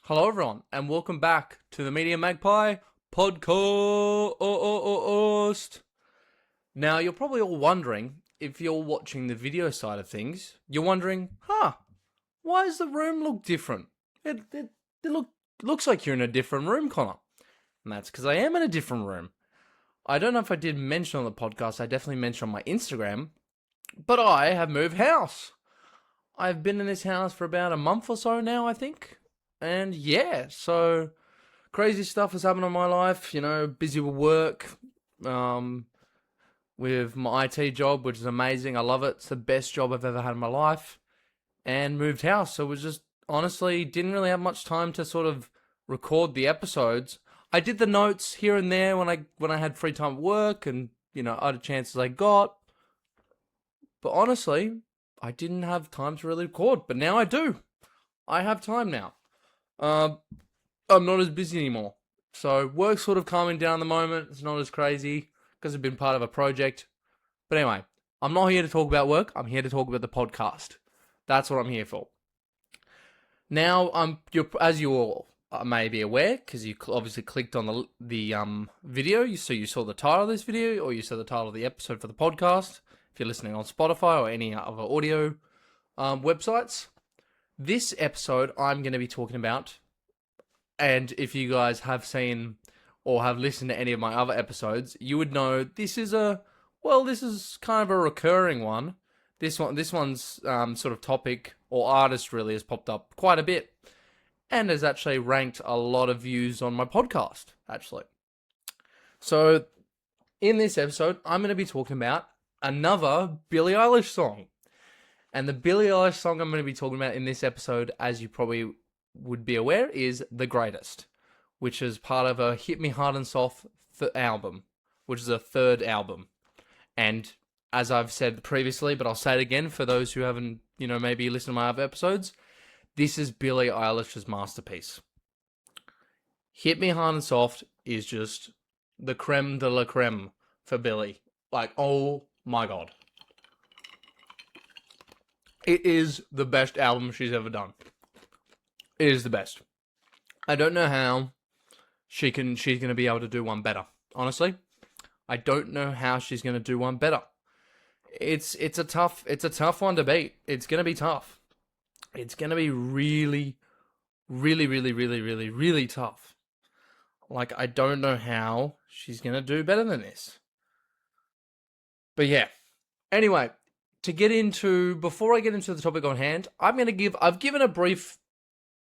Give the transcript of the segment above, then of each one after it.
Hello everyone, and welcome back to the Media Magpie Podcast. Now, you're probably all wondering, if you're watching the video side of things, you're wondering, why does the room look different? It looks like you're in a different room, Connor. And that's because I am in a different room. I don't know if I did mention on the podcast, I definitely mentioned on my Instagram, but I have moved house. I've been in this house for about a month or so now, I think. And yeah, so crazy stuff has happened in my life, busy with work, with my IT job, which is amazing. I love it. It's the best job I've ever had in my life. And moved house. So it was just, honestly, didn't really have much time to sort of record the episodes. I did the notes here and there when I had free time at work and, other chances I got. But honestly, I didn't have time to really record. But now I do. I have time now. I'm not as busy anymore. So work's sort of calming down at the moment. It's not as crazy because I've been part of a project. But anyway, I'm not here to talk about work. I'm here to talk about the podcast. That's what I'm here for. Now, as you all may be aware, because you obviously clicked on the video, so you saw the title of this video, or you saw the title of the episode for the podcast, if you're listening on Spotify or any other audio websites. This episode, I'm going to be talking about, and if you guys have seen or have listened to any of my other episodes, you would know this is kind of a recurring one. This one's sort of topic or artist really has popped up quite a bit, and has actually ranked a lot of views on my podcast, actually. So, in this episode, I'm going to be talking about another Billie Eilish song. And the Billie Eilish song I'm going to be talking about in this episode, as you probably would be aware, is The Greatest, which is part of a Hit Me Hard and Soft album, which is a third album. And as I've said previously, but I'll say it again for those who haven't, maybe listened to my other episodes, this is Billie Eilish's masterpiece. Hit Me Hard and Soft is just the creme de la creme for Billie. Like, oh my god. It is the best album she's ever done. It is the best. I don't know how she's going to be able to do one better. Honestly, I don't know how she's going to do one better. It's a tough one to beat. It's going to be tough. It's going to be really, really, really, really, really, really tough. Like, I don't know how she's going to do better than this. But yeah. Anyway, before I get into the topic on hand, I've given a brief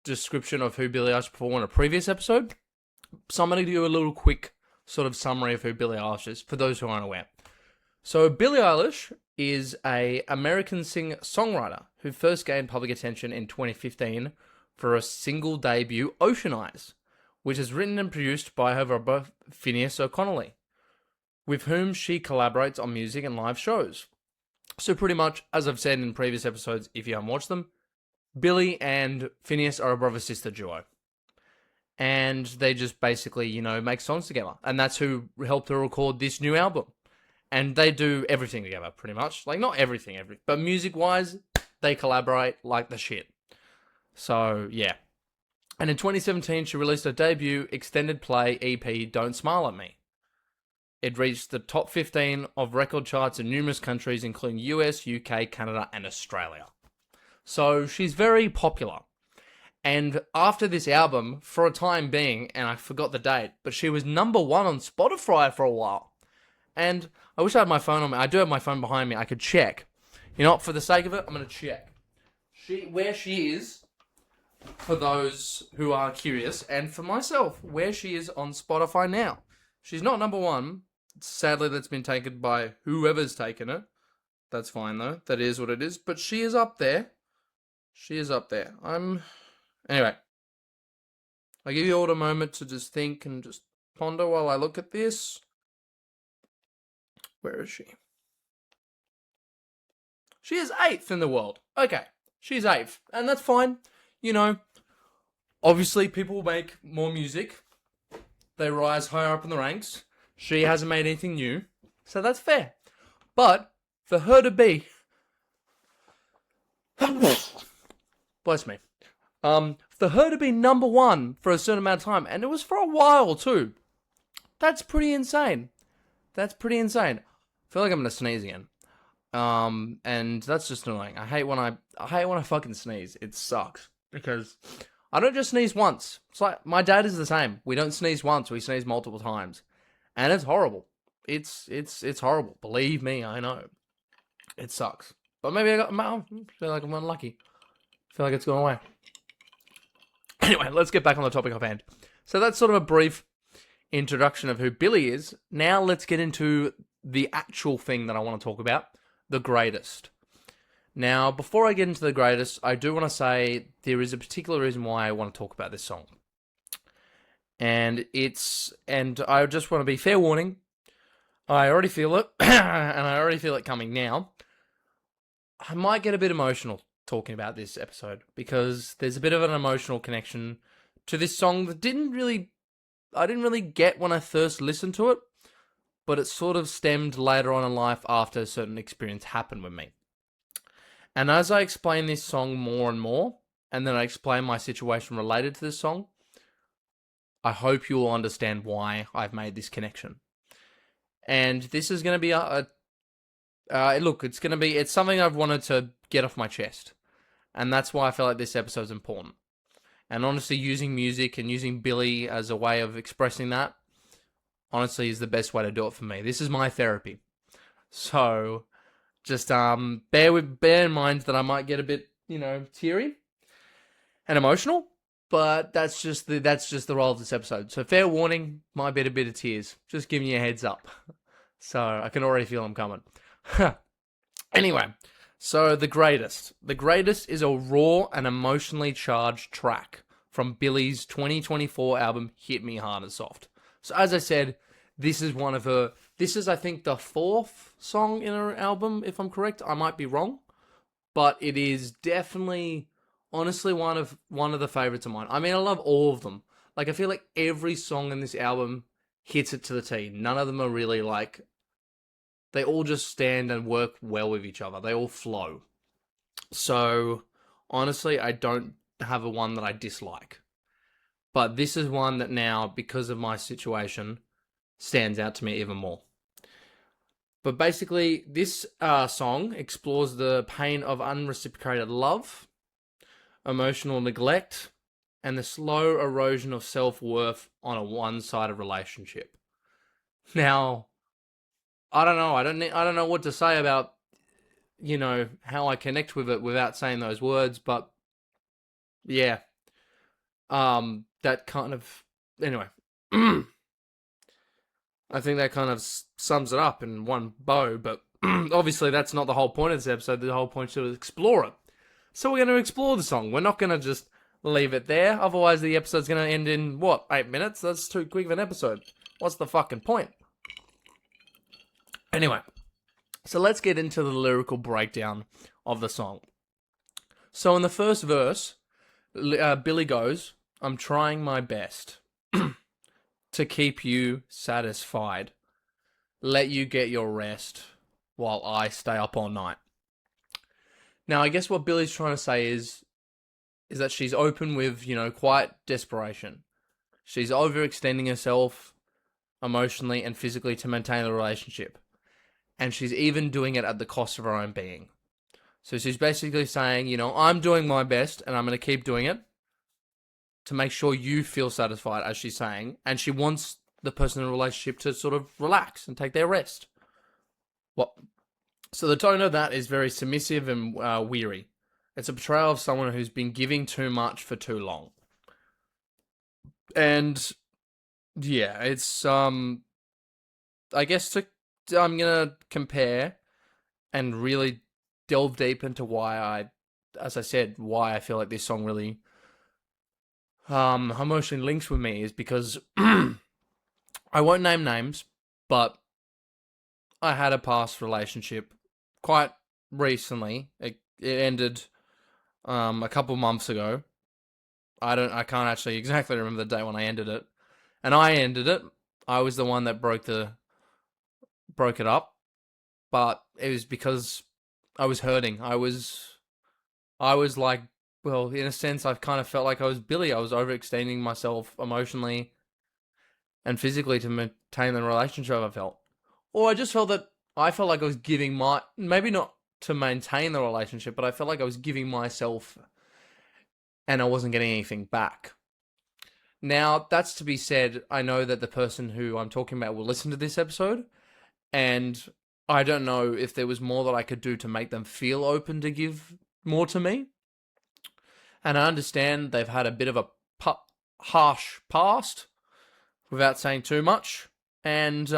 description of who Billie Eilish performed in a previous episode. So I'm going to do a little quick sort of summary of who Billie Eilish is, for those who aren't aware. So Billie Eilish is an American singer-songwriter who first gained public attention in 2015 for a single debut, Ocean Eyes, which is written and produced by her brother Phineas O'Connelly, with whom she collaborates on music and live shows. So pretty much, as I've said in previous episodes, if you haven't watched them, Billie and Phineas are a brother-sister duo. And they just basically, make songs together. And that's who helped her record this new album. And they do everything together, pretty much. Like, not everything, but music-wise, they collaborate like the shit. So, yeah. And in 2017, she released her debut extended play EP, Don't Smile at Me. It reached the top 15 of record charts in numerous countries, including US, UK, Canada, and Australia. So she's very popular. And after this album, for a time being, and I forgot the date, but she was number 1 on Spotify for a while. And I wish I had my phone on me. I do have my phone behind me. I could check. For the sake of it, I'm going to check. Where she is, for those who are curious, and for myself, where she is on Spotify now. She's not number 1. Sadly, that's been taken by whoever's taken it. That's fine, though. That is what it is. But she is up there. Anyway. I'll give you all a moment to just think and just ponder while I look at this. Where is she? She is 8th in the world. Okay. She's 8th. And that's fine. Obviously, people make more music. They rise higher up in the ranks. She hasn't made anything new, so that's fair. But for her to be, bless me, for her to be number one for a certain amount of time, and it was for a while too. That's pretty insane. I feel like I'm gonna sneeze again. And that's just annoying. I hate when I fucking sneeze. It sucks because I don't just sneeze once. It's like my dad is the same. We don't sneeze once. We sneeze multiple times, and it's horrible. It's horrible. Believe me, I know. It sucks. But maybe I feel like I'm unlucky. I feel like it's gone away. Anyway, let's get back on the topic of hand. So that's sort of a brief introduction of who Billie is. Now let's get into the actual thing that I want to talk about, the greatest. Now, before I get into the greatest, I do want to say there is a particular reason why I want to talk about this song. And I just want to be fair warning. I already feel it, and I already feel it coming now. I might get a bit emotional talking about this episode, because there's a bit of an emotional connection to this song that I didn't really get when I first listened to it, but it sort of stemmed later on in life after a certain experience happened with me. And as I explain this song more and more, and then I explain my situation related to this song, I hope you'll understand why I've made this connection. And this is going to be it's something I've wanted to get off my chest. And that's why I feel like this episode is important. And honestly, using music and using Billie as a way of expressing that, honestly, is the best way to do it for me. This is my therapy. So, just bear in mind that I might get a bit, teary and emotional. But that's just the role of this episode. So fair warning, might be a bit of tears. Just giving you a heads up. So I can already feel them coming. Anyway, so The Greatest. The Greatest is a raw and emotionally charged track from Billie's 2024 album, Hit Me Hard and Soft. So as I said, this is I think the fourth song in her album, if I'm correct. I might be wrong. But it is definitely, honestly, one of the favorites of mine. I mean, I love all of them. Like, I feel like every song in this album hits it to the T. None of them are really like, they all just stand and work well with each other. They all flow. So, honestly, I don't have a one that I dislike. But this is one that now, because of my situation, stands out to me even more. But basically, this song explores the pain of unreciprocated love, emotional neglect, and the slow erosion of self-worth on a one-sided relationship. Now, I don't know. I don't know what to say about, how I connect with it without saying those words, but yeah. That kind of, anyway. I think that kind of sums it up in one bow, but obviously that's not the whole point of this episode. The whole point is to explore it. So we're going to explore the song. We're not going to just leave it there. Otherwise, the episode's going to end in, 8 minutes? That's too quick of an episode. What's the fucking point? Anyway, so let's get into the lyrical breakdown of the song. So in the first verse, Billie goes, "I'm trying my best to keep you satisfied. Let you get your rest while I stay up all night." Now, I guess what Billie's trying to say is that she's open with, quiet desperation. She's overextending herself emotionally and physically to maintain the relationship. And she's even doing it at the cost of her own being. So she's basically saying, I'm doing my best and I'm going to keep doing it to make sure you feel satisfied, as she's saying. And she wants the person in the relationship to sort of relax and take their rest. So the tone of that is very submissive and weary. It's a portrayal of someone who's been giving too much for too long. And yeah, it's I guess I'm gonna compare and really delve deep into why I feel like this song really emotionally links with me is because I won't name names, but I had a past relationship quite recently. It ended a couple months ago. I can't actually exactly remember the date when I ended it. And I ended it. I was the one that broke it up. But it was because I was hurting. I was like well, in a sense, I've kind of felt like I was Billie. I was overextending myself emotionally and physically to maintain the relationship I felt. Or I felt like I was giving maybe not to maintain the relationship, but I felt like I was giving myself and I wasn't getting anything back. Now, that's to be said, I know that the person who I'm talking about will listen to this episode, and I don't know if there was more that I could do to make them feel open to give more to me. And I understand they've had a bit of a harsh past, without saying too much. And,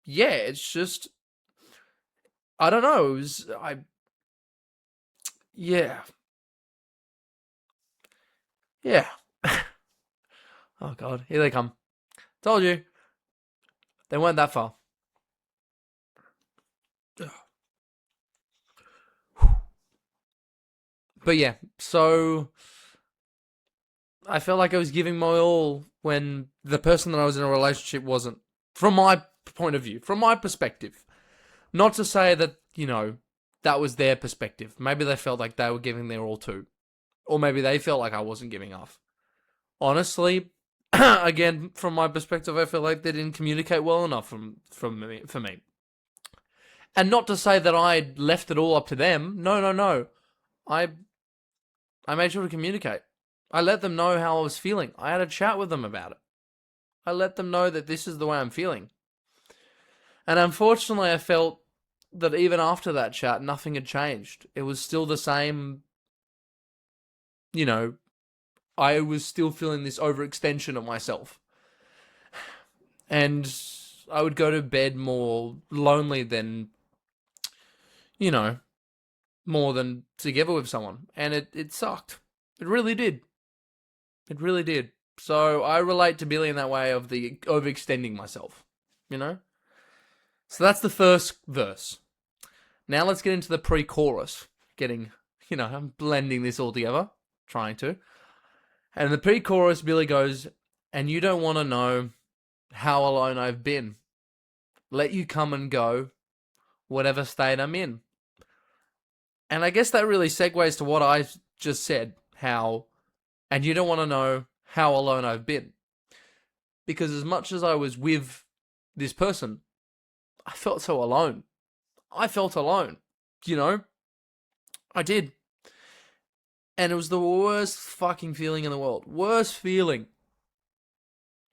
yeah, it's just, I don't know, yeah. Yeah. Oh, God, here they come. Told you. They weren't that far. But yeah, so I felt like I was giving my all when the person that I was in a relationship wasn't. From my point of view, from my perspective. Not to say that, that was their perspective. Maybe they felt like they were giving their all too. Or maybe they felt like I wasn't giving enough. Honestly, again, from my perspective, I feel like they didn't communicate well enough for me. And not to say that I left it all up to them. No. I made sure to communicate. I let them know how I was feeling. I had a chat with them about it. I let them know that this is the way I'm feeling. And unfortunately, I felt that even after that chat, nothing had changed. It was still the same, I was still feeling this overextension of myself. And I would go to bed more lonely than, more than together with someone. And it sucked. It really did. It really did. So I relate to Billie in that way of the overextending myself, So that's the first verse. Now let's get into the pre-chorus. I'm blending this all together. Trying to. And in the pre-chorus, Billie goes, "And you don't want to know how alone I've been. Let you come and go, whatever state I'm in." And I guess that really segues to what I just said, and you don't want to know how alone I've been. Because as much as I was with this person, I felt so alone. I felt alone, I did. And it was the worst fucking feeling in the world. Worst feeling.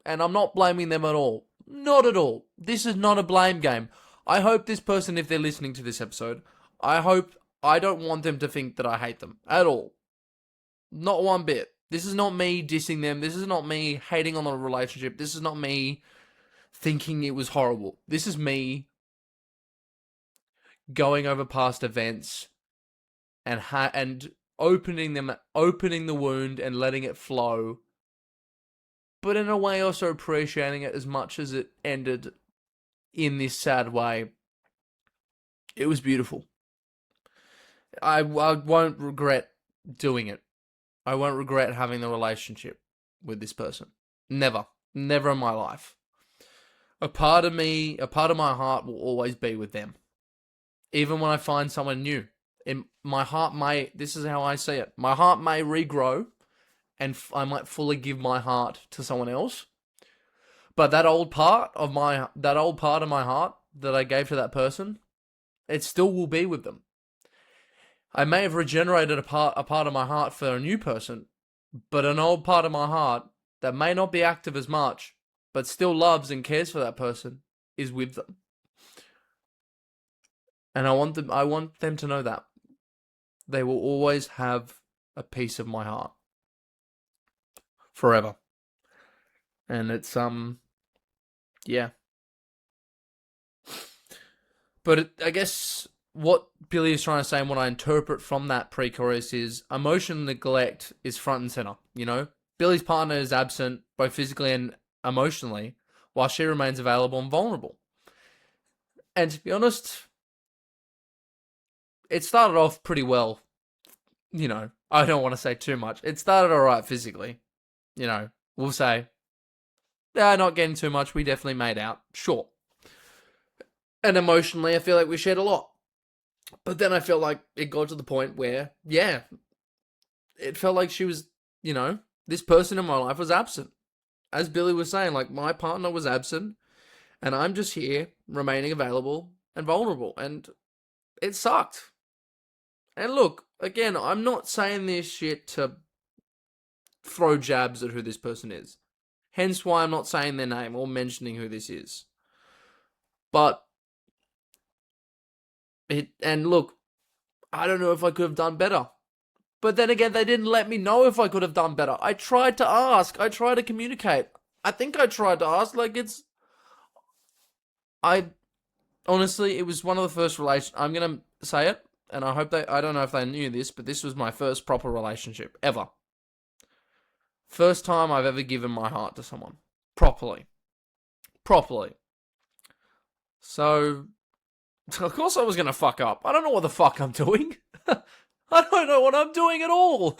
And I'm not blaming them at all. Not at all. This is not a blame game. I hope this person, if they're listening to this episode, I don't want them to think that I hate them. At all. Not one bit. This is not me dissing them. This is not me hating on the relationship. This is not me thinking it was horrible. This is me going over past events and opening the wound and letting it flow, but in a way also appreciating it as much as it ended in this sad way. It was beautiful. I won't regret doing it. I won't regret having the relationship with this person. Never. Never in my life. A part of my heart will always be with them. Even when I find someone new. My heart this is how I see it. My heart may regrow and I might fully give my heart to someone else. But that old part of my heart that I gave to that person, it still will be with them. I may have regenerated a part of my heart for a new person, but an old part of my heart that may not be active as much, but still loves and cares for that person, is with them. And I want them to know that. They will always have a piece of my heart. Forever. And it's, yeah. But I guess what Billie is trying to say and what I interpret from that pre-chorus is emotional neglect is front and center, Billie's partner is absent, both physically and emotionally, while she remains available and vulnerable. And to be honest, it started off pretty well. I don't want to say too much. It started alright physically. We'll say, not getting too much. We definitely made out. Sure. And emotionally, I feel like we shared a lot. But then I felt like it got to the point where, it felt like she was, this person in my life was absent. As Billie was saying, like, my partner was absent, and I'm just here, remaining available and vulnerable, and it sucked. And look, again, I'm not saying this shit to throw jabs at who this person is. Hence why I'm not saying their name or mentioning who this is. But, and look, I don't know if I could have done better. But then again, they didn't let me know if I could have done better. I tried to ask. I tried to communicate. I think I tried to ask. Honestly, it was one of the first relations. I'm going to say it, and I don't know if they knew this, but this was my first proper relationship ever. First time I've ever given my heart to someone. Properly. So, of course I was going to fuck up. I don't know what the fuck I'm doing. I don't know what I'm doing at all.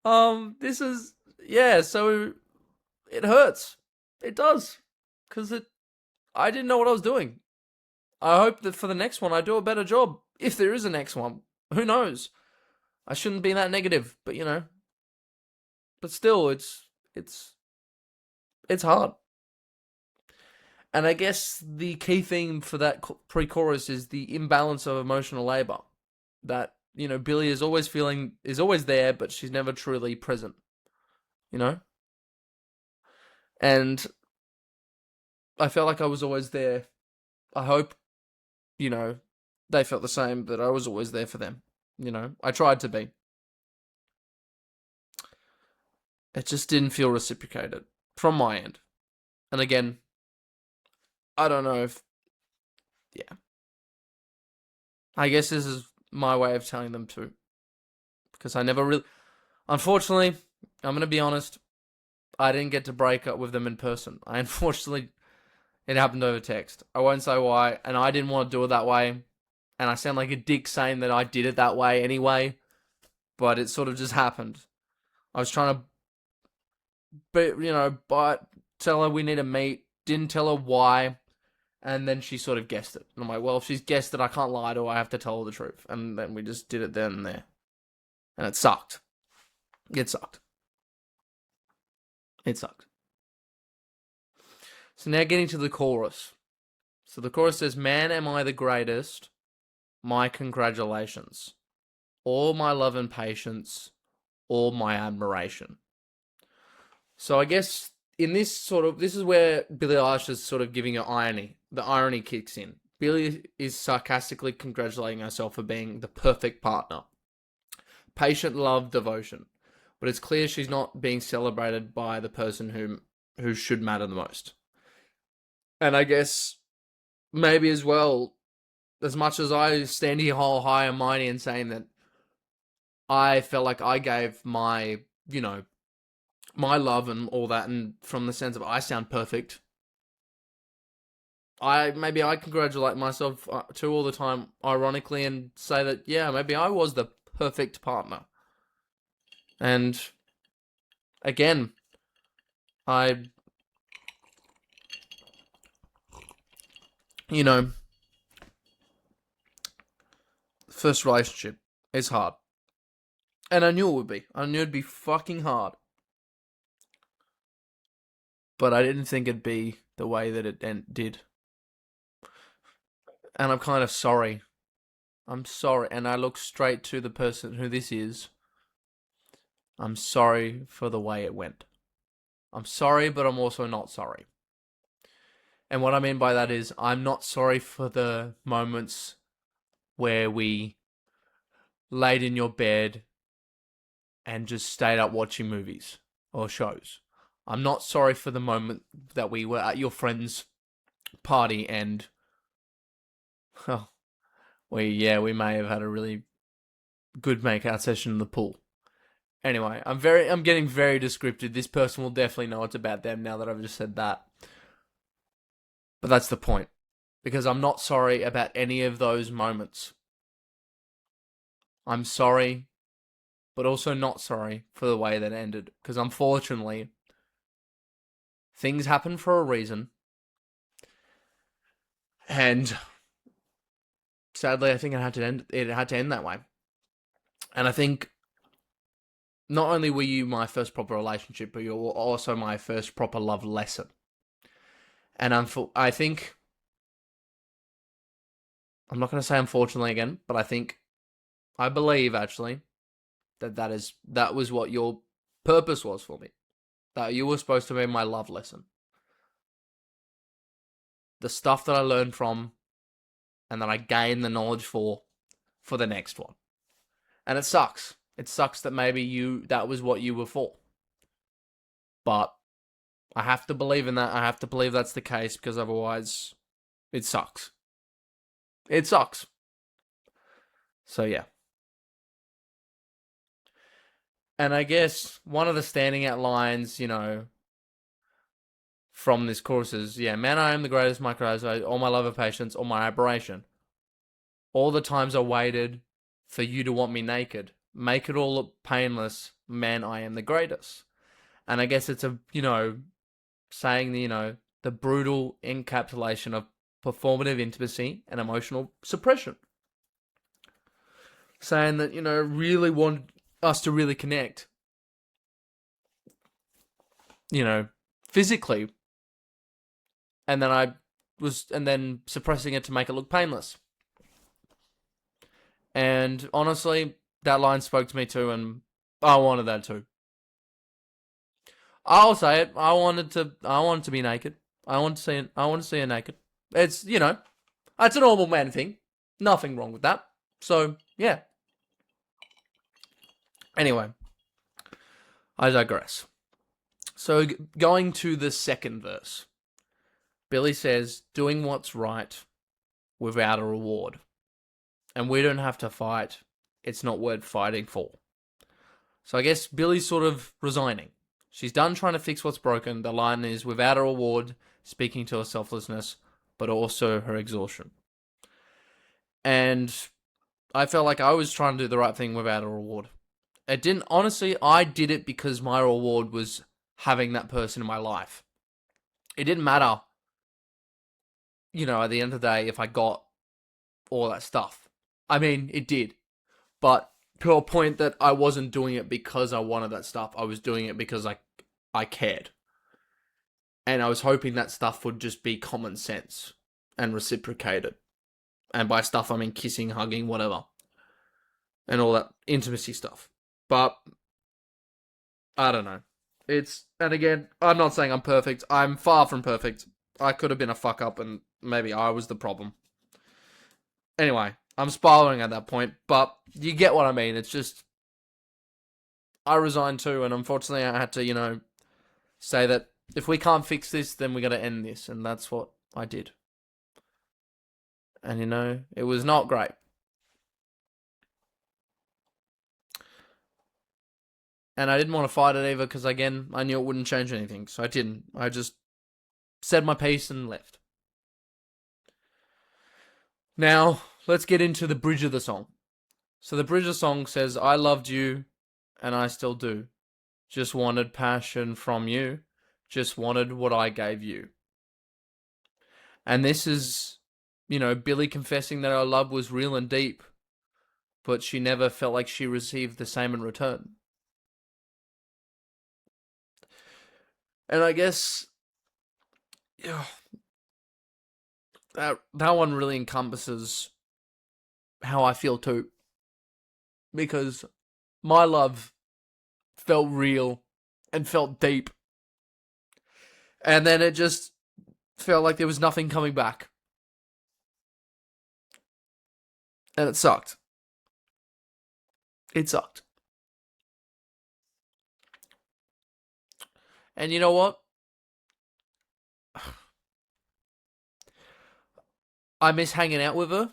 So it hurts. It does. Because I didn't know what I was doing. I hope that for the next one I do a better job. If there is a next one. Who knows? I shouldn't be that negative, but But still, it's hard. And I guess the key theme for that pre-chorus is the imbalance of emotional labor. That, Billie is always there, but she's never truly present. And I felt like I was always there. I hope, they felt the same, that I was always there for them. I tried to be. It just didn't feel reciprocated from my end. And again, I don't know if, I guess this is my way of telling them to. Because I never really, unfortunately, I'm going to be honest, I didn't get to break up with them in person. Unfortunately, it happened over text. I won't say why, and I didn't want to do it that way. And I sound like a dick saying that I did it that way anyway, but it sort of just happened. I was trying to, tell her we need to meet, didn't tell her why, and then she sort of guessed it. And I'm like, well, if she's guessed it, I can't lie to her, I have to tell her the truth. And then we just did it then and there. And it sucked. It sucked. So now getting to the chorus. So the chorus says, "Man, am I the greatest? My congratulations. All my love and patience, all my admiration." So I guess in this is where Billie Eilish is sort of giving her irony. The irony kicks in. Billie is sarcastically congratulating herself for being the perfect partner. Patient love, devotion. But it's clear she's not being celebrated by the person who should matter the most. And I guess maybe as well, as much as I stand here all high and mighty and saying that I felt like I gave my, my love and all that, and from the sense of I sound perfect, maybe I congratulate myself too all the time, ironically, and say that, yeah, maybe I was the perfect partner. And again, first relationship is hard. And I knew it would be. I knew it'd be fucking hard. But I didn't think it'd be the way that it did. And I'm kind of sorry. I'm sorry. And I look straight to the person who this is. I'm sorry for the way it went. I'm sorry, but I'm also not sorry. And what I mean by that is I'm not sorry for the moments where we laid in your bed and just stayed up watching movies or shows. I'm not sorry for the moment that we were at your friend's party and we may have had a really good make-out session in the pool. Anyway, I'm getting very descriptive. This person will definitely know it's about them now that I've just said that. But that's the point. Because I'm not sorry about any of those moments. I'm sorry, but also not sorry for the way that ended. Because unfortunately, things happen for a reason. And sadly, I think it had to end that way. And I think not only were you my first proper relationship, but you were also my first proper love lesson. And I think, I'm not going to say unfortunately again, but I believe actually that was what your purpose was for me. That you were supposed to be my love lesson. The stuff that I learned from, and that I gained the knowledge for the next one. And it sucks. It sucks that maybe that was what you were for. But I have to believe in that. I have to believe that's the case, because otherwise it sucks. It sucks. So yeah. And I guess one of the standing out lines, from this chorus is, man, I am the greatest, my cries, all my love of patience, all my aberration. All the times I waited for you to want me naked. Make it all look painless, man, I am the greatest. And I guess it's saying the brutal encapsulation of performative intimacy and emotional suppression. Saying that, really want us to really connect, physically. And then suppressing it to make it look painless. And honestly, that line spoke to me too, and I wanted that too. I'll say it. I wanted to be naked. I want to see her naked. It's, that's a normal man thing. Nothing wrong with that. So, yeah. Anyway, I digress. So, going to the second verse. Billie says, doing what's right without a reward. And we don't have to fight. It's not worth fighting for. So I guess Billie's sort of resigning. She's done trying to fix what's broken. The line is without a reward, speaking to her selflessness, but also her exhaustion. And I felt like I was trying to do the right thing without a reward. Honestly, I did it because my reward was having that person in my life. It didn't matter, at the end of the day, if I got all that stuff. I mean, it did. But to a point that I wasn't doing it because I wanted that stuff. I was doing it because I cared. And I was hoping that stuff would just be common sense and reciprocated. And by stuff, I mean kissing, hugging, whatever. And all that intimacy stuff. But I don't know. And again, I'm not saying I'm perfect. I'm far from perfect. I could have been a fuck up and maybe I was the problem. Anyway, I'm spiraling at that point, but you get what I mean. It's just, I resigned too, and unfortunately I had to, say that if we can't fix this, then we got to end this, and that's what I did. And it was not great. And I didn't want to fight it either, because again, I knew it wouldn't change anything, so I didn't. I just said my piece and left. Now, let's get into the bridge of the song. So the bridge of the song says, I loved you, and I still do. Just wanted passion from you. Just wanted what I gave you. And this is, Billie confessing that her love was real and deep, but she never felt like she received the same in return. And I guess, that one really encompasses how I feel too. Because my love felt real and felt deep. And then it just felt like there was nothing coming back. And it sucked. It sucked. And you know what? I miss hanging out with her.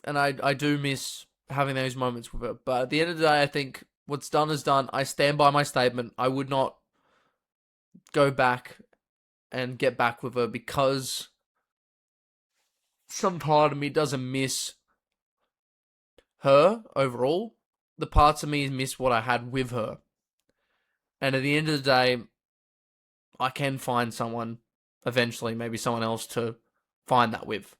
And I do miss having those moments with her. But at the end of the day, I think what's done is done. I stand by my statement. I would not go back and get back with her because some part of me doesn't miss her overall. The parts of me miss what I had with her. And at the end of the day, I can find someone eventually, maybe someone else to find that with.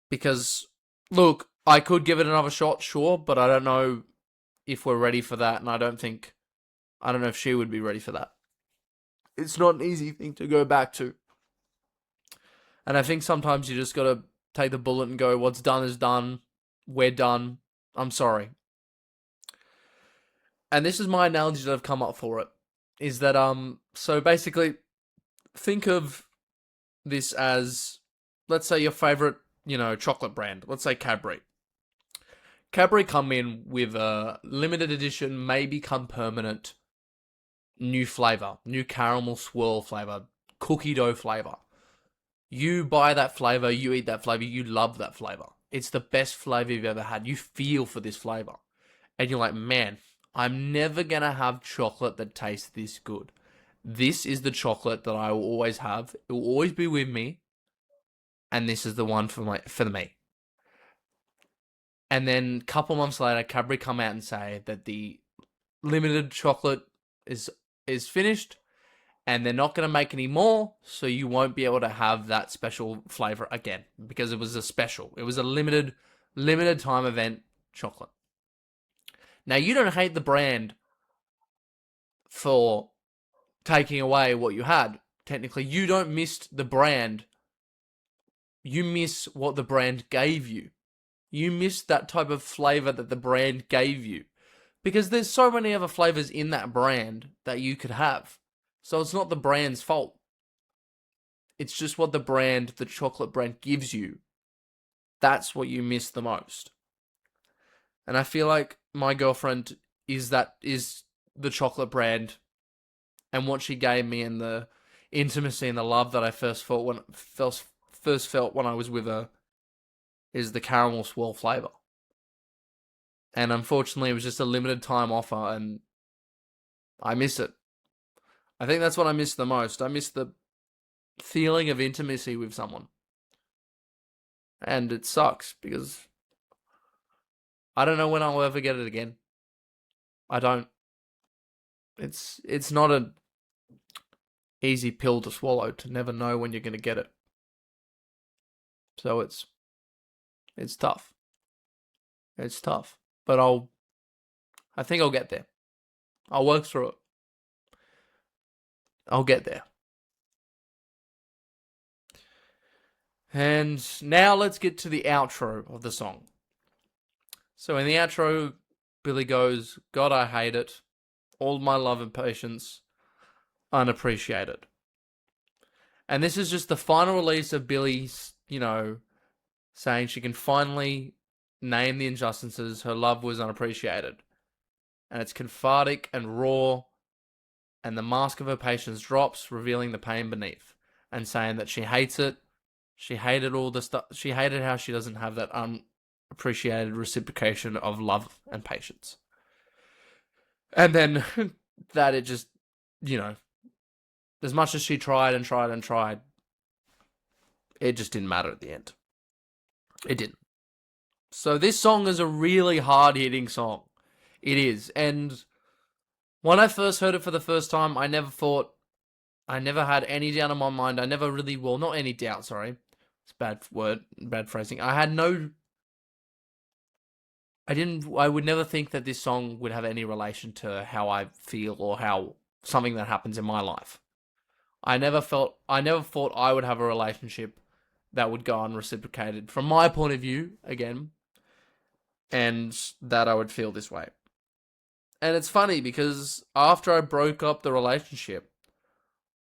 Because, look, I could give it another shot, sure, but I don't know if we're ready for that, and I don't know if she would be ready for that. It's not an easy thing to go back to. And I think sometimes you just got to take the bullet and go, what's done is done. We're done. I'm sorry. And this is my analogy that I've come up for it. Is that, so basically, think of this as, let's say your favorite, chocolate brand. Let's say Cadbury. Cadbury come in with a limited edition, may become permanent, new flavor, new caramel swirl flavor, cookie dough flavor. You buy that flavor, you eat that flavor, you love that flavor. It's the best flavor you've ever had. You feel for this flavor. And you're like, man, I'm never going to have chocolate that tastes this good. This is the chocolate that I will always have. It will always be with me. And this is the one for me. And then a couple months later, Cadbury come out and say that the limited chocolate is finished and they're not going to make any more, so you won't be able to have that special flavor again because it was a special. It was a limited time event chocolate. Now, you don't hate the brand for taking away what you had. Technically, you don't miss the brand. You miss what the brand gave you. You miss that type of flavor that the brand gave you. Because there's so many other flavors in that brand that you could have. So it's not the brand's fault. It's just what the chocolate brand gives you. That's what you miss the most. And I feel like my girlfriend is the chocolate brand, and what she gave me and the intimacy and the love that I first felt when I was with her is the caramel swirl flavor. And unfortunately, it was just a limited time offer, and I miss it. I think that's what I miss the most. I miss the feeling of intimacy with someone. And it sucks because I don't know when I'll ever get it again. I don't. It's not an easy pill to swallow to never know when you're going to get it. So it's tough. It's tough. But I think I'll get there. I'll work through it. I'll get there. And now let's get to the outro of the song. So in the outro, Billie goes, God, I hate it. All my love and patience, unappreciated. And this is just the final release of Billie's, saying she can finally name the injustices. Her love was unappreciated. And it's cathartic and raw. And the mask of her patience drops, revealing the pain beneath. And saying that she hates it. She hated all the stuff. She hated how she doesn't have that unappreciated reciprocation of love and patience. And then that it just, as much as she tried and tried and tried, it just didn't matter at the end. It didn't. So this song is a really hard-hitting song. It is. And when I first heard it for the first time, I never had any doubt in my mind. I never really, not any doubt, sorry. It's a bad word, bad phrasing. I would never think that this song would have any relation to how I feel or how something that happens in my life. I never thought I would have a relationship that would go unreciprocated from my point of view, again, and that I would feel this way. And it's funny because after I broke up the relationship,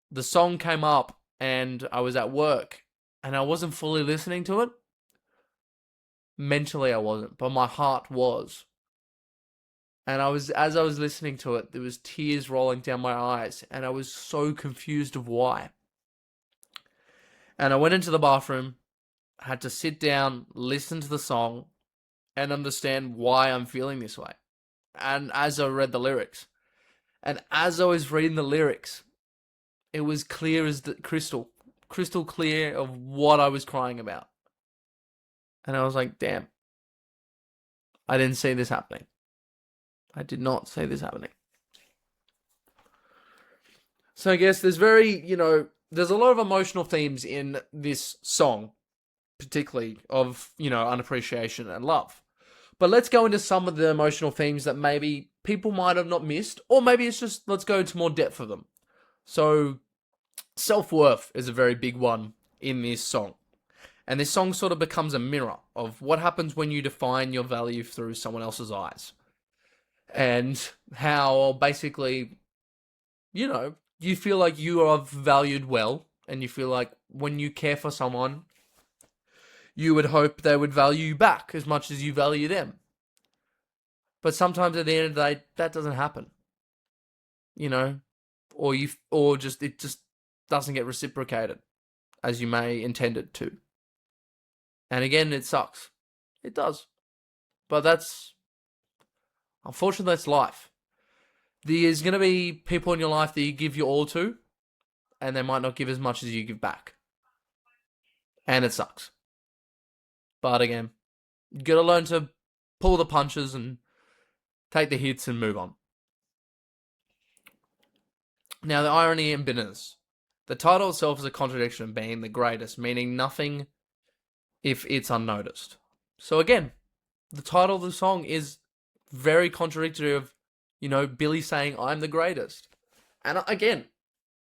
the song came up and I was at work and I wasn't fully listening to it. Mentally I wasn't, but my heart was. And as I was listening to it, there was tears rolling down my eyes and I was so confused of why. And I went into the bathroom, had to sit down, listen to the song, and understand why I'm feeling this way. And as I read the lyrics, and as I was reading the lyrics, it was clear as the crystal clear of what I was crying about. And I was like, damn, I didn't see this happening. I did not see this happening. So I guess there's there's a lot of emotional themes in this song, particularly of, unappreciation and love. But let's go into some of the emotional themes that maybe people might have not missed, or maybe it's just let's go into more depth of them. So, self-worth is a very big one in this song. And this song sort of becomes a mirror of what happens when you define your value through someone else's eyes. And how basically, you feel like you are valued well, and you feel like when you care for someone, you would hope they would value you back as much as you value them. But sometimes at the end of the day, that doesn't happen. Or it just doesn't get reciprocated as you may intend it to. And again, it sucks. It does. But unfortunately, that's life. There's going to be people in your life that you give your all to, and they might not give as much as you give back. And it sucks. But again, you got to learn to pull the punches and take the hits and move on. Now, the irony and bitterness. The title itself is a contradiction of being the greatest, meaning nothing if it's unnoticed. So again, the title of the song is very contradictory of, Billie saying, I'm the greatest. And again,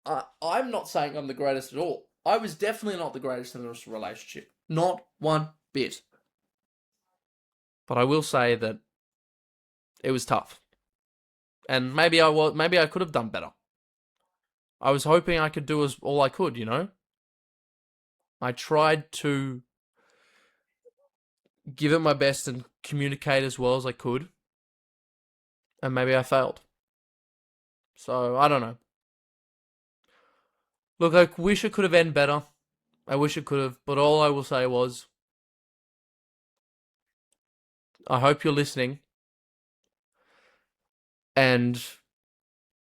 I'm not saying I'm the greatest at all. I was definitely not the greatest in this relationship. Not one bit. But I will say that it was tough. And maybe I could have done better. I was hoping I could do all I could, I tried to give it my best and communicate as well as I could. And maybe I failed. So, I don't know. Look, I wish it could have ended better. I wish it could have. But all I will say was, I hope you're listening. And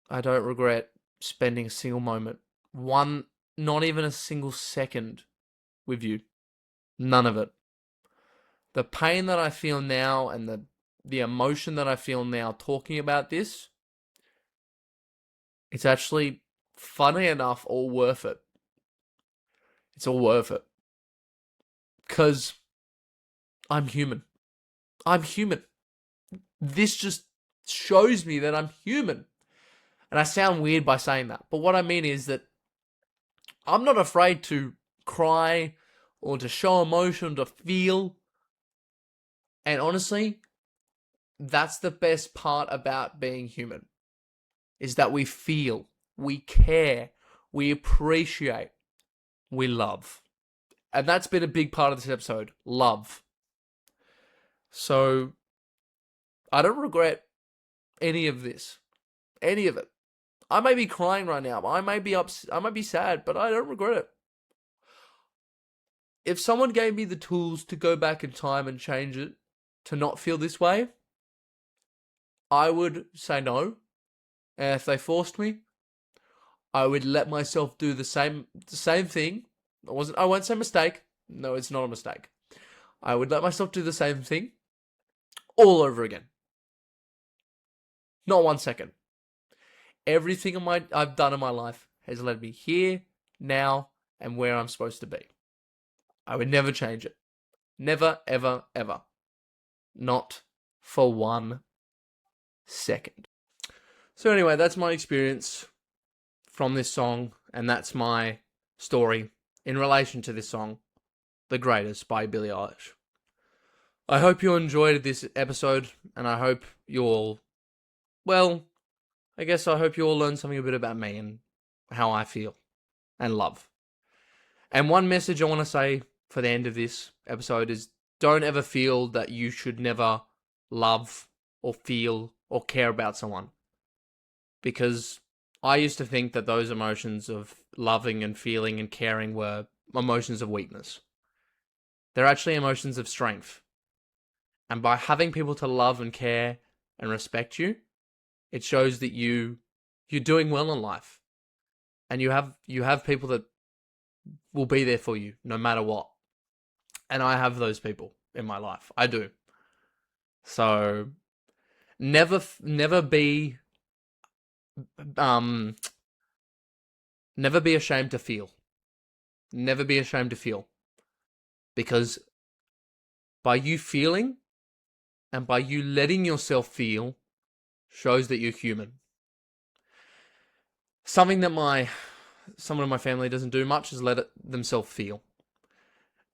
I don't regret spending a single moment. Not even a single second with you. None of it. The pain that I feel now and the emotion that I feel now talking about this, it's actually, funny enough, all worth it. It's all worth it. Because I'm human. I'm human. This just shows me that I'm human. And I sound weird by saying that. But what I mean is that I'm not afraid to cry or to show emotion, to feel. And honestly, that's the best part about being human. Is that we feel, we care, we appreciate, we love. And that's been a big part of this episode. Love. So, I don't regret any of this. Any of it. I may be crying right now. I may be I might be sad, but I don't regret it. If someone gave me the tools to go back in time and change it, to not feel this way, I would say no. And if they forced me, I would let myself do the same thing. I won't say mistake. No, it's not a mistake. I would let myself do the same thing all over again. Not 1 second. Everything I've done in my life has led me here, now, and where I'm supposed to be. I would never change it. Never, ever, ever. Not for 1 second. So anyway, that's my experience from this song, and that's my story in relation to this song, The Greatest by Billie Eilish. I hope you enjoyed this episode, and I hope you all, I hope you all learned something a bit about me and how I feel and love. And one message I want to say for the end of this episode is, don't ever feel that you should never love or feel or care about someone. Because I used to think that those emotions of loving and feeling and caring were emotions of weakness. They're actually emotions of strength. And by having people to love and care and respect you, it shows that you're doing well in life. And you have people that will be there for you no matter what. And I have those people in my life. I do. So never be ashamed to feel. Never be ashamed to feel. Because by you feeling, And by you letting yourself feel shows that you're human. Something that someone in my family doesn't do much is let themselves feel.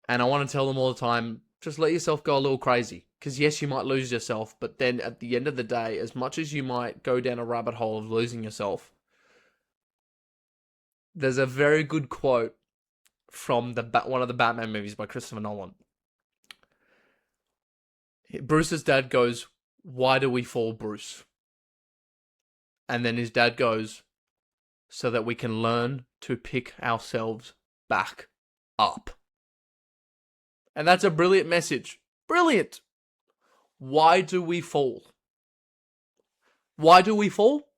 And I want to tell them all the time, just let yourself go a little crazy. Because yes, you might lose yourself, but then at the end of the day, as much as you might go down a rabbit hole of losing yourself, there's a very good quote from one of the Batman movies by Christopher Nolan. Bruce's dad goes, "Why do we fall, Bruce?" And then his dad goes, "So that we can learn to pick ourselves back up." And that's a brilliant message. Brilliant. Why do we fall? Why do we fall?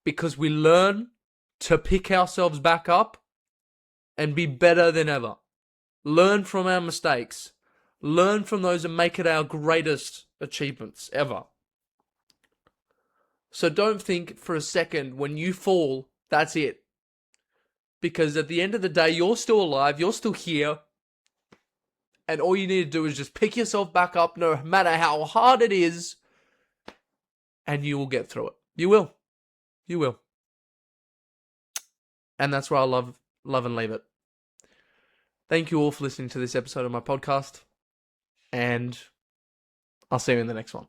Because we learn to pick ourselves back up and be better than ever. Learn from our mistakes. Learn from those and make it our greatest achievements ever. So don't think for a second when you fall, that's it. Because at the end of the day, you're still alive, you're still here. And all you need to do is just pick yourself back up, no matter how hard it is. And you will get through it. You will. You will. And that's where I love and leave it. Thank you all for listening to this episode of my podcast. And I'll see you in the next one.